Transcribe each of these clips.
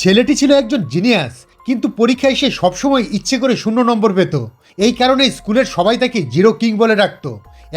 ছেলেটি ছিল একজন জিনিয়াস, কিন্তু পরীক্ষায় সে সবসময় ইচ্ছে করে 0 নম্বর পেত। এই কারণে স্কুলের সবাই তাকে জিরো কিং বলে ডাকত।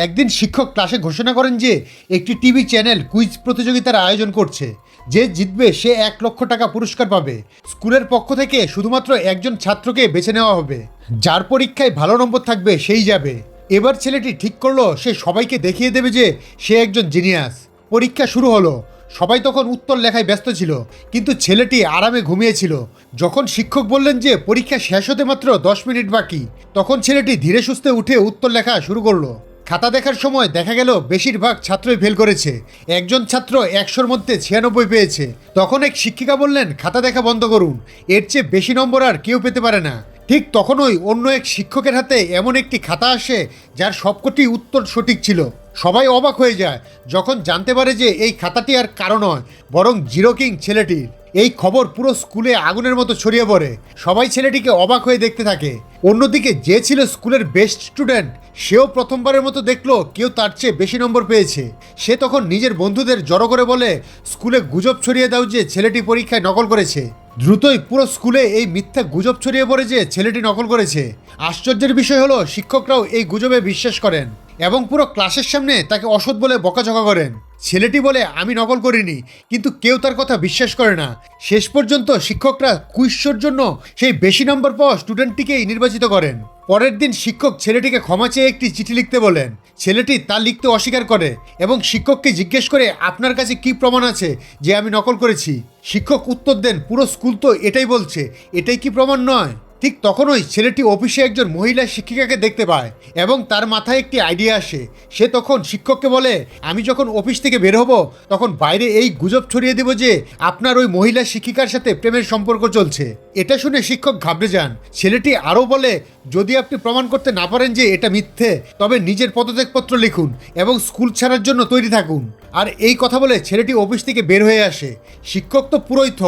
একদিন শিক্ষক ক্লাসে ঘোষণা করেন যে একটি টিভি চ্যানেল কুইজ প্রতিযোগিতার আয়োজন করছে। যে জিতবে সে 1 লক্ষ টাকা পুরস্কার পাবে। স্কুলের পক্ষ থেকে শুধুমাত্র একজন ছাত্রকে বেছে নেওয়া হবে, যার পরীক্ষায় ভালো নম্বর থাকবে সেই যাবে। এবার ছেলেটি ঠিক করলো সে সবাইকে দেখিয়ে দেবে যে সে একজন জিনিয়াস। পরীক্ষা শুরু হলো। সবাই তখন উত্তর লেখায় ব্যস্ত ছিল, কিন্তু ছেলেটি আরামে ঘুমিয়েছিল। যখন শিক্ষক বললেন যে পরীক্ষা শেষ হতে মাত্র 10 মিনিট বাকি, তখন ছেলেটি ধীরে সুস্থে উঠে উত্তর লেখা শুরু করলো। খাতা দেখার সময় দেখা গেল বেশিরভাগ ছাত্রই ফেল করেছে। একজন ছাত্র 100-র মধ্যে 96 পেয়েছে। তখন এক শিক্ষিকা বললেন, খাতা দেখা বন্ধ করুন, এর চেয়ে বেশি নম্বর আর কেউ পেতে পারে না। ঠিক তখনই অন্য এক শিক্ষকের হাতে এমন একটি খাতা আসে যার সবকটি উত্তর সঠিক ছিল। সবাই অবাক হয়ে যায় যখন জানতে পারে যে এই খাতাটি আর কারো নয়, বরং জিরো কিং ছেলেটির। এই খবর পুরো স্কুলে আগুনের মতো ছড়িয়ে পড়ে। সবাই ছেলেটিকে অবাক হয়ে দেখতে থাকে। অন্যদিকে যে ছিল স্কুলের বেস্ট স্টুডেন্ট, সেও প্রথমবারের মতো দেখলো কেউ তার চেয়ে বেশি নম্বর পেয়েছে। সে তখন নিজের বন্ধুদের জড়ো করে বলে, স্কুলে গুজব ছড়িয়ে দাও যে ছেলেটি পরীক্ষায় নকল করেছে। দ্রুতই পুরো স্কুলে এই মিথ্যা গুজব ছড়িয়ে পড়ে যে ছেলেটি নকল করেছে। আশ্চর্যের বিষয় হলো শিক্ষকরাও এই গুজবে বিশ্বাস করেন এবং পুরো ক্লাসের সামনে তাকে অসৎ বলে বকাঝকা করেন। ছেলেটি বলে, আমি নকল করিনি, কিন্তু কেউ তার কথা বিশ্বাস করে না। শেষ পর্যন্ত শিক্ষকরা কুইজের জন্য সেই বেশি নম্বর পাওয়া স্টুডেন্টটিকেই নির্বাচিত করেন। পরের দিন শিক্ষক ছেলেটিকে ক্ষমা চেয়ে একটি চিঠি লিখতে বলেন। ছেলেটি তা লিখতে অস্বীকার করে এবং শিক্ষককে জিজ্ঞেস করে, আপনার কাছে কি প্রমাণ আছে যে আমি নকল করেছি? শিক্ষক উত্তর দেন, পুরো স্কুল তো এটাই বলছে, এটাই কি প্রমাণ নয়? ঠিক তখনই ছেলেটি অফিসে একজন মহিলা শিক্ষিকাকে দেখতে পায় এবং তার মাথায় একটি আইডিয়া আসে। সে তখন শিক্ষককে বলে, আমি যখন অফিস থেকে বের হব তখন বাইরে এই গুজব ছড়িয়ে দেব যে আপনার ওই মহিলা শিক্ষিকার সাথে প্রেমের সম্পর্ক চলছে। এটা শুনে শিক্ষক ঘাবড়ে যান। ছেলেটি আরও বলে, যদি আপনি প্রমাণ করতে না পারেন যে এটা মিথ্যে, তবে নিজের পদত্যাগপত্র লিখুন এবং স্কুল ছাড়ার জন্য তৈরি থাকুন। আর এই কথা বলে ছেলেটি অফিস থেকে বের হয়ে আসে। শিক্ষক তো পুরোই থ।